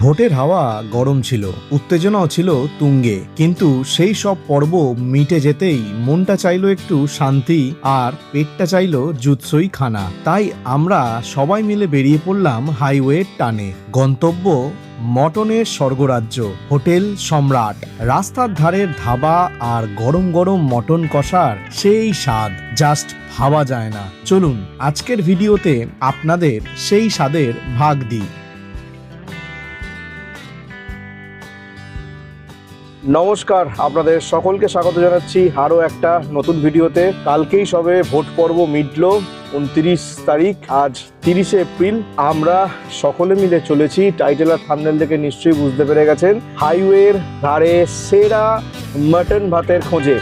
ভোটের হাওয়া গরম ছিল, উত্তেজনাও ছিল তুঙ্গে, কিন্তু সেই সব পর্ব মিটে যেতেই মনটা চাইলো একটু শান্তি আর পেটটা চাইলো জুৎসই খানা। তাই আমরা সবাই মিলে বেরিয়ে পড়লাম হাইওয়ের টানে। গন্তব্য মটনের স্বর্গরাজ্য হোটেল সম্রাট। রাস্তার ধারের ধাবা আর গরম গরম মটন কষার সেই স্বাদ জাস্ট ভাবা যায় না। চলুন আজকের ভিডিওতে আপনাদের সেই স্বাদের ভাগ দিই। নমস্কার, আপনাদের সকলকে স্বাগত জানাচ্ছি আরও একটা নতুন ভিডিওতে। কালকেই সবে ভোট পর্ব মিটল, 29 তারিখ, আজ 30শে এপ্রিল। আমরা সকলে মিলে চলেছি, টাইটেল আর থাম্বনেল থেকে নিশ্চয়ই বুঝতে পেরে গেছেন, হাইওয়ের ধারে সেরা মাটন ভাতের খোঁজে।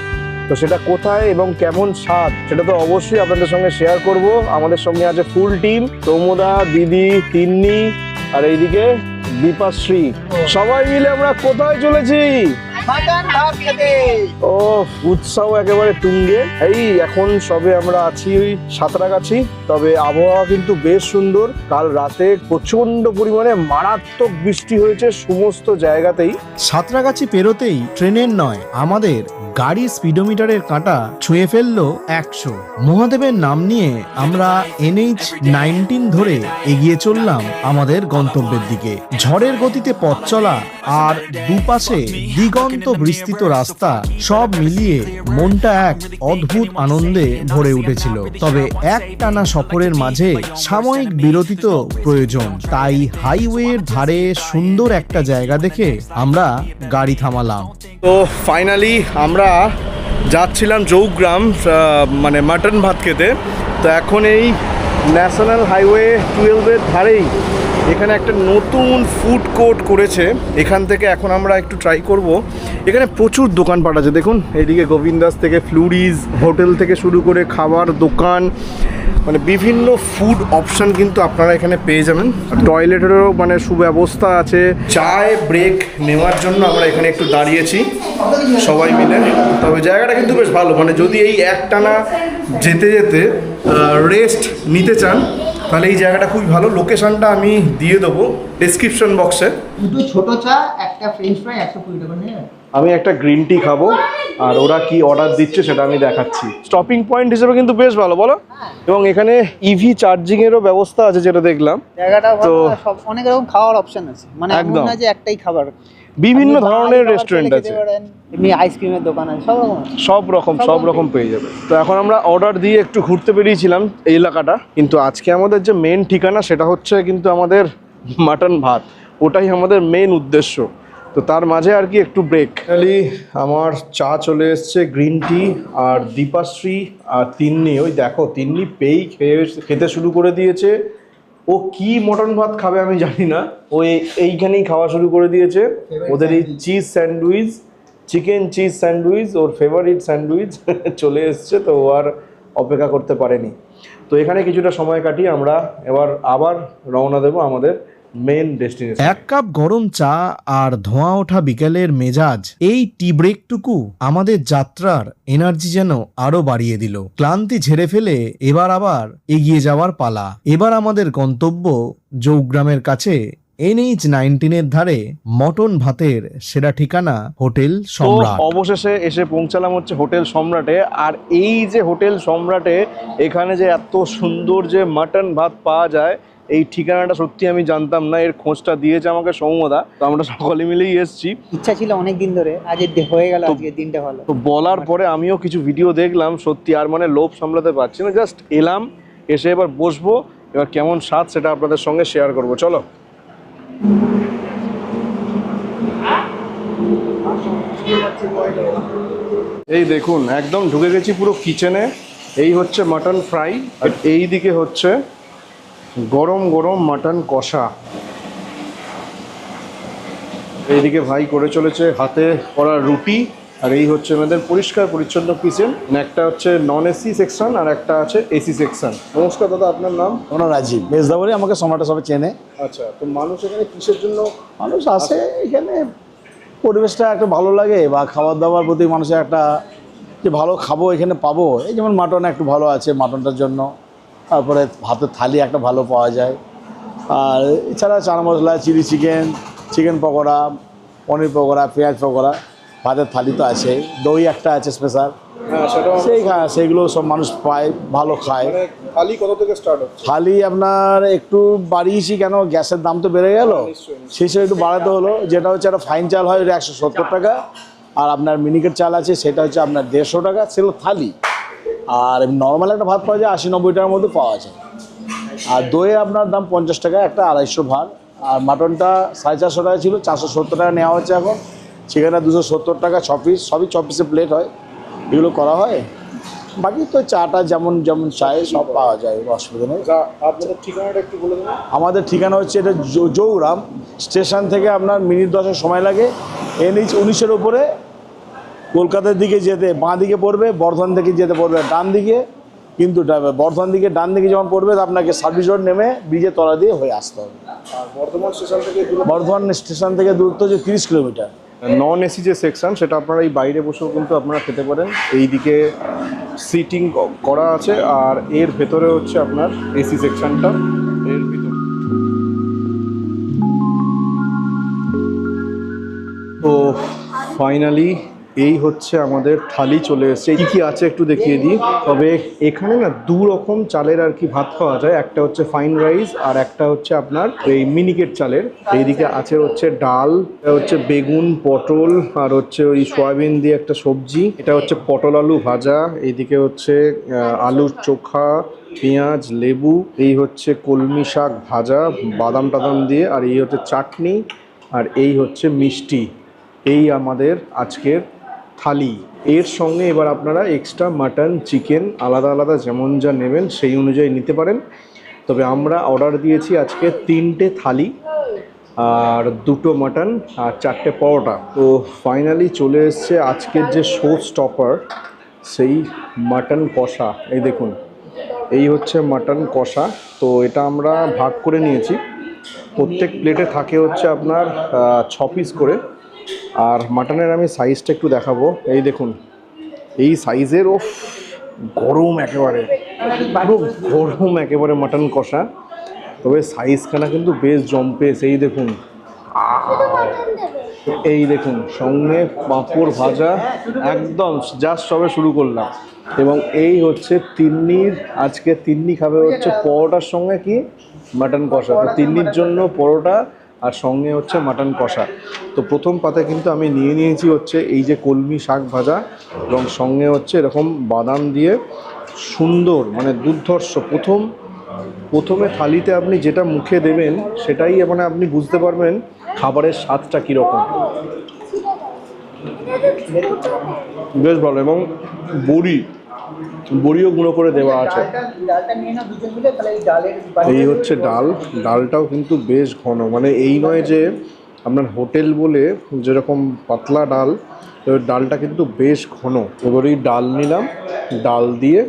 তো সেটা কোথায় এবং কেমন স্বাদ সেটা তো অবশ্যই আপনাদের সঙ্গে শেয়ার করব। আমাদের সঙ্গে আছে ফুল টিম, প্রমোদা, দিদি, তিন্নি আর এইদিকে দীপাশ্রী। সবাই মিলে আমরা কোথায় চলেছি? ও, উৎসাহ একেবারে তুঙ্গে। এই এখন সবে আমরা আছি সাঁতরাগাছি, তবে আবহাওয়া কিন্তু বেশ সুন্দর। কাল রাতে প্রচন্ড পরিমাণে মারাত্মক বৃষ্টি হয়েছে সমস্ত জায়গাতেই। সাঁতরাগাছি পেরোতেই ট্রেনের নয়, আমাদের গাড়ির স্পিডোমিটারের কাঁটা ছুঁয়ে ফেললো 100। মহাদেবের নাম নিয়ে আমরা NH-19 ধরে এগিয়ে চললাম আমাদের গন্তব্যের দিকে। ঝড়ের গতিতে পথ চলা আর দুপাশে দিগন্ত বিস্তৃত রাস্তা, সব মিলিয়ে মনটা এক অদ্ভুত আনন্দে ভরে উঠেছিল। তবে একটানা সফরের মাঝে সাময়িক বিরতি তো প্রয়োজন, তাই হাইওয়ের ধারে সুন্দর একটা জায়গা দেখে আমরা গাড়ি থামালাম। তো ফাইনালি আমরা যাচ্ছিলাম জৌগ্রাম, মানে মাটন ভাত খেতে। তো এখন এই ন্যাশনাল হাইওয়ে 12-এর ধারেই এখানে একটা নতুন ফুড কোর্ট করেছে। এখান থেকে এখন আমরা একটু ট্রাই করব। এখানে প্রচুর দোকানপাট আছে, দেখুন এইদিকে গোবিন্দাস থেকে ফ্লুরিজ, হোটেল থেকে শুরু করে খাবার দোকান, মানে বিভিন্ন ফুড অপশান কিন্তু আপনারা এখানে পেয়ে যাবেন। টয়লেটেরও মানে সুব্যবস্থা আছে। চায় ব্রেক নেওয়ার জন্য আমরা এখানে একটু দাঁড়িয়েছি সবাই মিলে। তবে জায়গাটা কিন্তু বেশ ভালো, মানে যদি এই একটানা যেতে যেতে রেস্ট নিতে চান তাহলে এই জায়গাটা খুবই ভালো। লোকেশনটা আমি দিয়ে দেবো ডেসক্রিপশন বক্সে। দুটো ছোট চা, একটা ফ্রেঞ্চ ফ্রাই 120 টাকা নিয়ে। আমি একটা গ্রিন টি খাবো, আর ওরা কি অর্ডার দিচ্ছে সেটা আমি দেখাচ্ছি। স্টপিং পয়েন্ট হিসেবে কিন্তু বেশ ভালো, বলো? এবং এখানে ইভি চার্জিং এরও ব্যবস্থা আছে যেটা দেখলাম। জায়গাটা তো সব অনেক রকম খাওয়ার অপশন আছে, মানে এমন না যে একটাই খাবার। বিভিন্ন ধরনের রেস্টুরেন্ট আছে, এমনি আইসক্রিমের দোকান আছে, সব রকম পেয়ে যাবে। তো এখন আমরা অর্ডার দিয়ে একটু ঘুরতে বেরিয়েছিলাম এই এলাকাটা, কিন্তু আজকে আমাদের যে মেন ঠিকানা সেটা হচ্ছে কিন্তু আমাদের মাটন ভাত, ওটাই আমাদের মেন উদ্দেশ্য। তো তার মাঝে আর কি একটু ব্রেক। আমার চা চলে এসছে, গ্রিন টি, আর দীপাশ্রী আর তিন্নি, ওই দেখো তিন্নি পেয়েই খেতে শুরু করে দিয়েছে। ও কি মটন ভাত খাবে আমি জানি না, ও এইখানেই খাওয়া শুরু করে দিয়েছে। ওদের এই cheese sandwich, chicken cheese sandwich, ওর ফেভারিট স্যান্ডউইচ চলে এসছে, তো ও আর অপেক্ষা করতে পারেনি। তো এখানে কিছুটা সময় কাটিয়ে আমরা এবার আবার রওনা দেবো আমাদের মেন ডেস্টিনেশন। এক কাপ গরম চা আর ধোঁয়া ওঠা বিকেলের মেজাজ, এই টি ব্রেকটুকু আমাদের যাত্রার এনার্জি যেন আরো বাড়িয়ে দিল। ক্লান্তি ঝেড়ে ফেলে এবার আবার এগিয়ে যাওয়ার পালা। এবার আমাদের গন্তব্য জৌগ্রামের কাছে NH-19 ধারে মটন ভাতের সেরা ঠিকানা হোটেল সম্রাট। অবশেষে এসে পৌঁছালাম হচ্ছে হোটেল সম্রাটে। আর এই যে হোটেল সম্রাটে এখানে যে এত সুন্দর যে মাটন ভাত পাওয়া যায়, এই ঠিকানাটা সত্যি আমি জানতাম না। এর খোঁজটা দিয়েছে আমাকে সৌম্যদা, তো আমরা সকলে মিলেই এসেছি। ইচ্ছা ছিল অনেক দিন ধরে, আজ হয়ে গেল, আজকে দিনটা ভালো। তো বলার পরে আমিও কিছু ভিডিও দেখলাম, সত্যি আর মানে লোভ সামলাতে পারছি না। জাস্ট এলাম, এসে এবার বসবো, এবার কেমন স্বাদ সেটা আপনাদের সঙ্গে শেয়ার করবো। চলো। এই দেখুন, একদম ঢুকে গেছি পুরো কিচেনে। এই হচ্ছে মাটন ফ্রাই, আর এই দিকে হচ্ছে গরম গরম মাটন কষা। এইদিকে ভাই করে চলেছে হাতে করা রুটি, আর এই হচ্ছে আমাদের পরিষ্কার পরিচ্ছন্ন কিচেন। একটা হচ্ছে নন এসি সেকশন আর একটা আছে এসি সেকশন। নমস্কার দাদা, আপনার নাম? ওনার রাজীব বেশদা বলে আমাকে সম্রাটে সবাই চেনে। আচ্ছা, তো মানুষ এখানে কিসের জন্য মানুষ আসে এখানে? পরিবেশটা একটা ভালো লাগে, বা খাবার দাবার প্রতি মানুষের একটা যে ভালো খাবো এখানে পাবো। এই যেমন মাটন একটু ভালো আছে মাটনটার জন্য, তারপরে ভাতের থালি একটা ভালো পাওয়া যায়, আর এছাড়া chana masala, chilli chicken, chicken pakora, পনির পকোড়া, পেঁয়াজ পকোড়া, ভাতের থালি তো আছে, দই একটা আছে স্পেশাল, সেইগুলো সব মানুষ পায়, ভালো খায়। থালি কত থেকে স্টার্ট হচ্ছে? থালি আপনার একটু বাড়িয়েছি, কেন গ্যাসের দাম তো বেড়ে গেল, সেই হিসেবে একটু বাড়াতে হলো। যেটা হচ্ছে একটা ফাইন চাল হয়, ওটা 170 টাকা, আর আপনার মিনিকেট চাল আছে সেটা হচ্ছে আপনার 150 টাকা, সেগুলো থালি। আর নর্মাল একটা ভাত পাওয়া যায় 80-90 টাকার মধ্যে পাওয়া যায়। আর দইয়ে আপনার দাম 50 টাকা একটা, 250 ভার। আর মাটনটা 450 টাকা ছিল, 470 টাকা নেওয়া হচ্ছে এখন। চিকেনটা 270 টাকা 6 পিস, সবই 6 পিসের প্লেট হয়, এগুলো করা হয়। বাকি তো চাটা যেমন যেমন চাই সব পাওয়া যায়, অসুবিধা নেই। আপনাদের ঠিকানাটা একটু বলে দেবেন। আমাদের ঠিকানা হচ্ছে এটা জৌরাম স্টেশন থেকে আপনার মিনিট 10 সময় লাগে। NH 19-এর উপরে কলকাতার দিকে যেতে বাঁ দিকে পড়বে, বর্ধমান থেকে যেতে পড়বে ডান দিকে। কিন্তু বর্ধমান দিকে ডান দিকে যখন পড়বে আপনাকে সার্ভিস রোড নেমে ব্রিজের তলা দিয়ে হয়ে আসতে হবে। আর বর্ধমান স্টেশন থেকে দূরত্ব হচ্ছে 30 কিলোমিটার। নন এসি যে সেকশন, সেটা আপনারা এই বাইরে বসেও কিন্তু আপনারা খেতে পারেন। এইদিকে সিটিং করা আছে, আর এর ভেতরে হচ্ছে আপনার এসি সেকশনটা, এর ভিতরে। তো ফাইনালি এই হচ্ছে আমাদের থালি চলে এসেছে। কি কি আছে একটু দেখিয়ে দিই। তবে এখানে না 2 রকম চালের আর কি ভাত খাওয়া যায়, একটা হচ্ছে ফাইন রাইস আর একটা হচ্ছে আপনার এই মিনিকেট চালের। এইদিকে আছে হচ্ছে ডাল, এটা হচ্ছে বেগুন, পটল আর হচ্ছে ওই সয়াবিন দিয়ে একটা সবজি, এটা হচ্ছে পটল আলু ভাজা, এইদিকে হচ্ছে আলুর চোখা, পেঁয়াজ, লেবু, এই হচ্ছে কলমি শাক ভাজা বাদাম টাদাম দিয়ে, আর এই হচ্ছে চাটনি, আর এই হচ্ছে মিষ্টি। এই আমাদের আজকের থালি। এর সঙ্গে এবার আপনারা এক্সট্রা মাটন, চিকেন আলাদা আলাদা যেমন যা নেবেন সেই অনুযায়ী নিতে পারেন। তবে আমরা অর্ডার দিয়েছি আজকে 3টে থালি, আর 2টো মাটন আর 4টে পরোটা। তো ফাইনালি চলে এসছে আজকের যে শো স্টপার, সেই মাটন কষা। এই দেখুন, এই হচ্ছে মাটন কষা। তো এটা আমরা ভাগ করে নিয়েছি, প্রত্যেক প্লেটে থাকে হচ্ছে আপনার 6 পিস করে। আর মাটনের আমি সাইজটা একটু দেখাবো। এই দেখুন, এই সাইজের, ও গরম একেবারে, পুরো গরম একেবারে মাটন কষা। তবে সাইজখানা কিন্তু বেশ জম্পেস। এই দেখুন, এই দেখুন, সঙ্গে পাঁপড় ভাজা, একদম জাস্ট সবে শুরু করলাম। এবং এই হচ্ছে তিন্নির, আজকে তিন্নি খাবে হচ্ছে পরোটার সঙ্গে কি মাটন কষা। তো তিন্নির জন্য পরোটা আর সঙ্গে হচ্ছে মাটন কষা। তো প্রথম পাতে কিন্তু আমি নিয়ে নিয়েছি হচ্ছে এই যে কলমি শাক ভাজা, এবং সঙ্গে হচ্ছে এরকম বাদাম দিয়ে সুন্দর, মানে দুর্ধর্ষ। প্রথমে থালিতে আপনি যেটা মুখে দেবেন সেটাই মানে আপনি বুঝতে পারবেন খাবারের স্বাদটা কীরকম। বেশ ভালো। এবং বড়িও গুঁড়ো করে দেওয়া আছে। এই হচ্ছে ডাল, ডালটাও কিন্তু বেশ ঘন, মানে এই নয় যে আপনার হোটেল বলে যেরকম পাতলা ডাল, ডালটা কিন্তু বেশ ঘন। এবার এই ডাল নিলাম, ডাল দিয়ে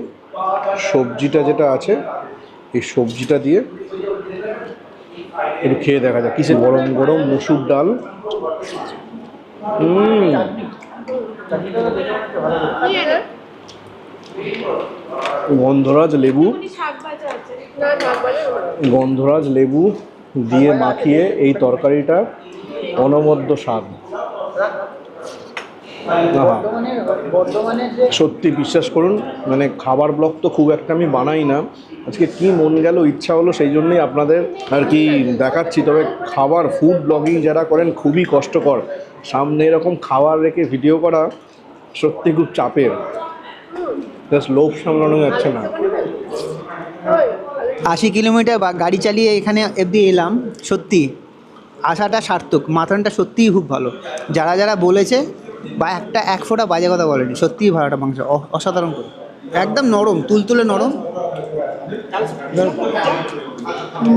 সবজিটা যেটা আছে, এই সবজিটা দিয়ে একটু খেয়ে দেখা যায়। কিসে গরম গরম মুসুর ডাল, গন্ধরাজ লেবু দিয়ে মাখিয়ে এই তরকারিটা অনবদ্য স্বাদ। সত্যি বিশ্বাস করুন, মানে খাবার ব্লগ তো খুব একটা আমি বানাই না, আজকে কি মন গেল, ইচ্ছা হলো, সেই জন্যই আপনাদের আর কি দেখাচ্ছি। তবে খাবার ফুড ব্লগিং যারা করেন খুবই কষ্টকর, সামনে এরকম খাবার রেখে ভিডিও করা সত্যি খুব চাপের, জাস্ট লোভ সামলানো যাচ্ছে না। 80 কিলোমিটার গাড়ি চালিয়ে এখানে অবধি এলাম, সত্যি আসাটা সার্থক। মাটনটা সত্যিই খুব ভালো, যারা যারা বলেছে বা এক ফোঁটা বাজে কথা বলেনি, সত্যিই ভালোটা মাংস অসাধারণ করে, একদম নরম, তুলতুলে নরম।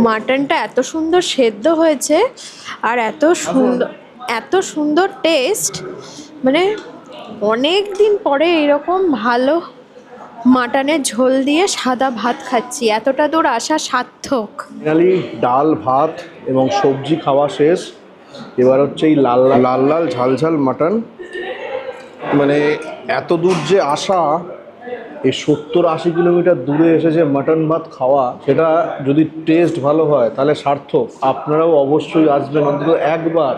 মাটনটা এত সুন্দর সেদ্ধ হয়েছে, আর এত সুন্দর টেস্ট, মানে অনেক দিন পরে এরকম ভালো মাটনের ঝোল দিয়ে সাদা ভাত খাচ্ছি, এতটা দূর আসা সার্থক। ফাইনালি ডাল ভাত এবং সবজি খাওয়া শেষ। এবার হচ্ছে এই লাল লাল ঝাল ঝাল মাটন। মানে এত দূর যে আসা এই 70-80 কিলোমিটার দূরে এসে যে মাটন ভাত খাওয়া, সেটা যদি টেস্ট ভালো হয় তাহলে সার্থক। আপনারাও অবশ্যই আসবেন অন্তত একবার।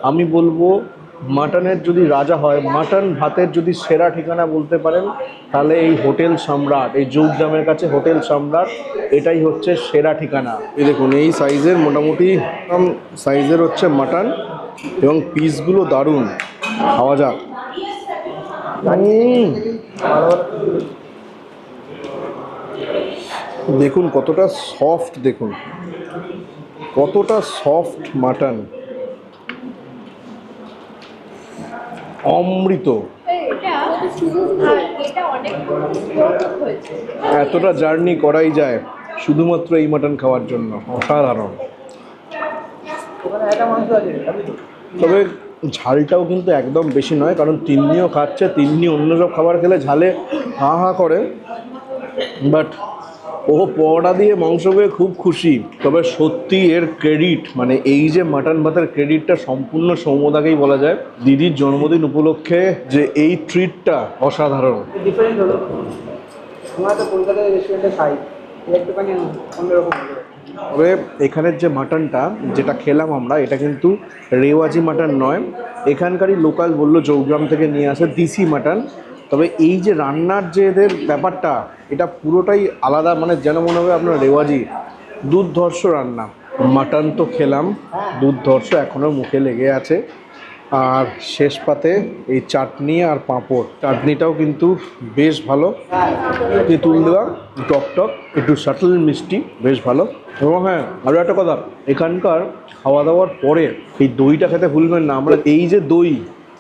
আমি বলবো মাটনের যদি রাজা হয়, মাটন ভাতের যদি সেরা ঠিকানা বলতে পারেন তাহলে এই হোটেল সম্রাট, এই জৌগ্রামের কাছে হোটেল সম্রাট, এটাই হচ্ছে সেরা ঠিকানা। এই দেখুন এই সাইজের মোটামুটি সাইজের হচ্ছে মাটন এবং পিসগুলো দারুণ। খাওয়া যাক। দেখুন কতটা সফট, দেখুন কতটা সফট মাটন, অমৃত। এতটা জার্নি করাই যায় শুধুমাত্র এই মাটন খাওয়ার জন্য, অসাধারণ। তবে ঝালটাও কিন্তু একদম বেশি নয়, কারণ তিন্নিও খাচ্ছে, তিন্নি অন্য সব খাবার খেলে ঝালে হা হা করে, বাট ও পরোটা দিয়ে মাংস পেয়ে খুব খুশি। তবে সত্যি এর ক্রেডিট, মানে এই যে মাটন ভাতের ক্রেডিটটা সম্পূর্ণ সৌম্যদাকেই বলা যায়। দিদির জন্মদিন উপলক্ষে যে এই ট্রিটটা অসাধারণ। ডিফারেন্ট হলো, আমরা তো কলকাতায় রেস্টুরেন্টে খাই, একটুখানি অন্যরকম হলো। তবে এখানের যে মাটনটা যেটা খেলাম আমরা, এটা কিন্তু রেওয়াজি মাটন নয়, এখানকারই লোকাল বললো জৌগ্রাম থেকে নিয়ে আসে দেশি মাটন। তবে এই যে রান্নার যে এদের ব্যাপারটা, এটা পুরোটাই আলাদা, মানে যেন মনে হবে আপনার রেওয়াজি। দুর্ধর্ষ রান্না। মাটন তো খেলাম, দুর্ধর্ষ, এখনও মুখে লেগে আছে। আর শেষ পাতে এই চাটনি আর পাঁপড়, চাটনিটাও কিন্তু বেশ ভালো, তেঁতুল দেওয়া, টকটক, একটু শাটল মিষ্টি, বেশ ভালো। এবং হ্যাঁ, আরও একটা কথা, এখানকার খাওয়া দাওয়ার পরে এই দইটা খেতে ভুলবেন না। আমরা এই যে দই,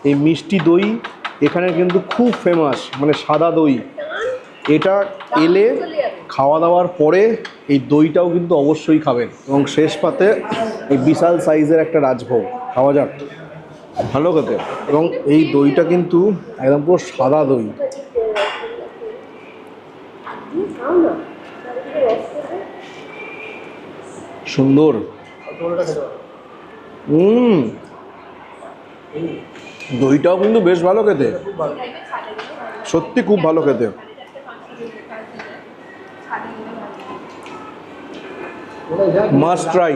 এই মিষ্টি দই এখানে কিন্তু খুব ফেমাস, মানে সাদা দই। এটা এলে খাওয়া দাওয়ার পরে এই দইটাও কিন্তু অবশ্যই খাবেন। এবং শেষ পাতে এই বিশাল সাইজের একটা রাজভোগ, খাওয়া যাক। ভালো খেতে। এবং এই দইটা কিন্তু একদম পুরো সাদা দই। সুন্দর। দইটাও কিন্তু বেশ ভালো খেতে, সত্যি খুব ভালো খেতে। মাস্ট ট্রাই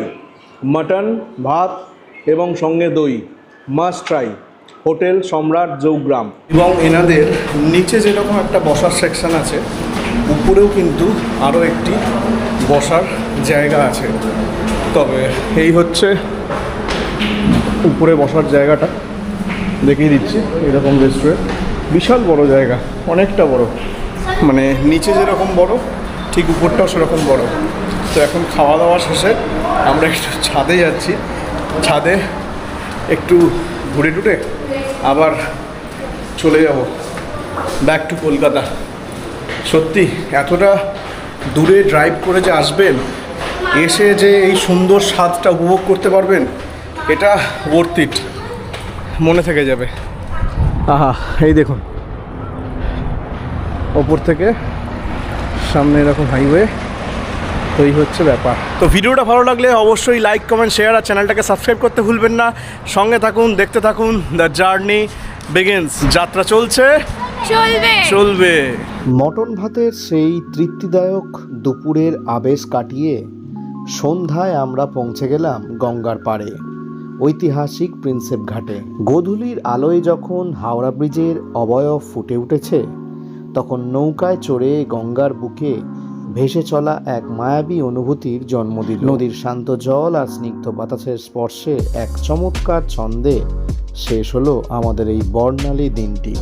মাটন ভাত এবং সঙ্গে দই, মাস্ট ট্রাই হোটেল সম্রাট জৌগ্রাম। এবং এনাদের নিচে যেরকম একটা বসার সেকশন আছে, উপরেও কিন্তু আরও একটি বসার জায়গা আছে। তবে এই হচ্ছে উপরে বসার জায়গাটা, দেখিয়ে দিচ্ছি। এরকম রেস্টুরেন্ট, বিশাল বড় জায়গা, অনেকটা বড়, মানে নিচে যেরকম বড় ঠিক উপরটাও সেরকম বড়। তো এখন খাওয়া দাওয়া শেষে আমরা একটু ছাদে যাচ্ছি, ছাদে একটু ঘুরে টুরে আবার চলে যাব ব্যাক টু কলকাতা। সত্যি এতটা দূরে ড্রাইভ করে যে আসবেন, এসে যে এই সুন্দর স্বাদটা উপভোগ করতে পারবেন, এটা ওয়ার্থ ইট, মনে থেকে যাবে। আহা, এই দেখুন ওপর থেকে সামনে এরকম হাইওয়ে, তো এই হচ্ছে ব্যাপার। তো ভিডিওটা ভালো লাগলে অবশ্যই লাইক, কমেন্ট, শেয়ার আর চ্যানেলটাকে সাবস্ক্রাইব করতে ভুলবেন না। সঙ্গে থাকুন, দেখতে থাকুন, দ্য জার্নি বিগিনস। যাত্রা চলছে, চলবে। মটন ভাতের সেই তৃপ্তিদায়ক দুপুরের আবেশ কাটিয়ে সন্ধ্যায় আমরা পৌঁছে গেলাম গঙ্গার পাড়ে, ঐতিহাসিক প্রিন্সেপ ঘাটে। গোধূলির আলোয় যখন হাওড়া ব্রিজের অবয়ব ফুটে উঠেছে, তখন নৌকায় চড়ে গঙ্গার বুকে ভেসে চলা এক মায়াবী অনুভূতির জন্ম দিল। নদীর শান্ত জল আর স্নিগ্ধ বাতাসের স্পর্শে এক চমৎকার ছন্দে শেষ হলো আমাদের এই বর্ণালী দিনটি।